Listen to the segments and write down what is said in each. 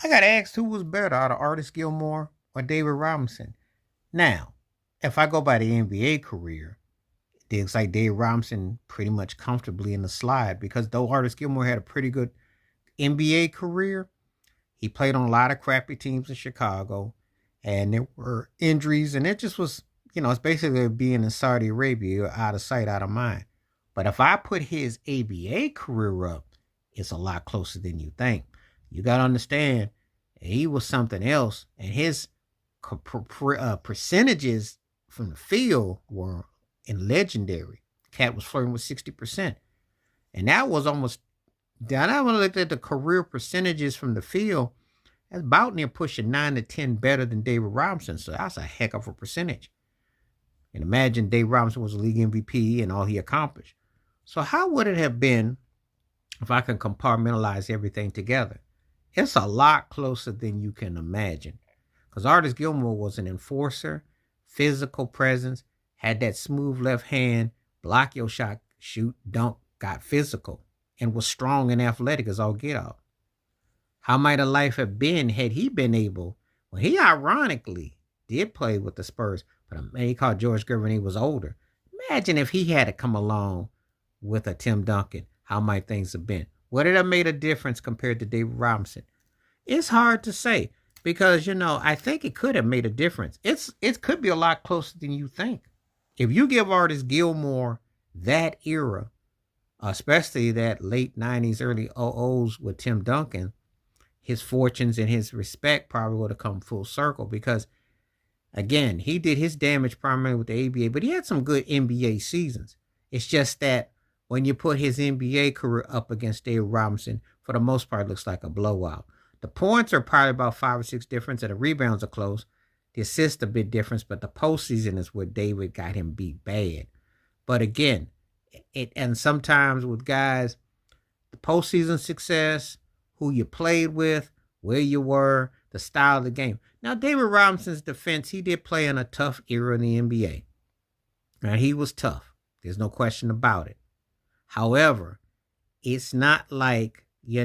I got asked who was better out of Artis Gilmore or David Robinson. Now, if I go by the NBA career, it looks like David Robinson pretty much comfortably in the slide because though Artis Gilmore had a pretty good NBA career, he played on a lot of crappy teams in Chicago, and there were injuries, and it just was, it's basically being in Saudi Arabia, out of sight, out of mind. But if I put his ABA career up, it's a lot closer than you think. You got to understand, he was something else, and his percentages from the field were in legendary. Cat was flirting with 60%. And that was almost down. I want to look at the career percentages from the field. That's about near pushing 9 to 10 better than David Robinson. So that's a heck of a percentage. And imagine David Robinson was a league MVP and all he accomplished. So how would it have been if I can compartmentalize everything together? It's a lot closer than you can imagine. Because Artis Gilmore was an enforcer, physical presence, had that smooth left hand, block your shot, shoot, dunk, got physical, and was strong and athletic as all get out. How might a life have been had he been able? Well, he ironically did play with the Spurs, but he called George Gervin when he was older. Imagine if he had to come along with a Tim Duncan. How might things have been? Would it have made a difference compared to David Robinson? It's hard to say because, I think it could have made a difference. It could be a lot closer than you think. If you give Artis Gilmore that era, especially that late 90s, early 00s with Tim Duncan, his fortunes and his respect probably would have come full circle because, again, he did his damage primarily with the ABA, but he had some good NBA seasons. It's just that when you put his NBA career up against David Robinson, for the most part, it looks like a blowout. The points are probably about 5 or 6 difference, and the rebounds are close. The assists a bit difference, but the postseason is where David got him beat bad. But again, and sometimes with guys, the postseason success, who you played with, where you were, the style of the game. Now, David Robinson's defense, he did play in a tough era in the NBA. Now, he was tough. There's no question about it. However, it's not like, he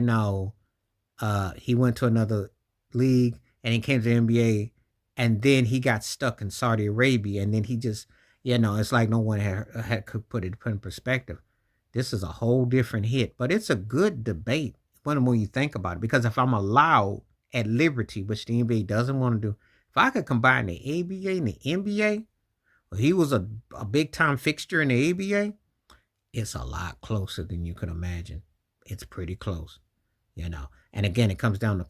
went to another league and he came to the NBA and then he got stuck in Saudi Arabia and then he just, it's like no one could put it in perspective. This is a whole different hit, but it's a good debate when you think about it, because if I'm allowed at liberty, which the NBA doesn't want to do, if I could combine the ABA and the NBA, well, he was a big time fixture in the ABA, it's a lot closer than you could imagine. It's pretty close, And again, it comes down to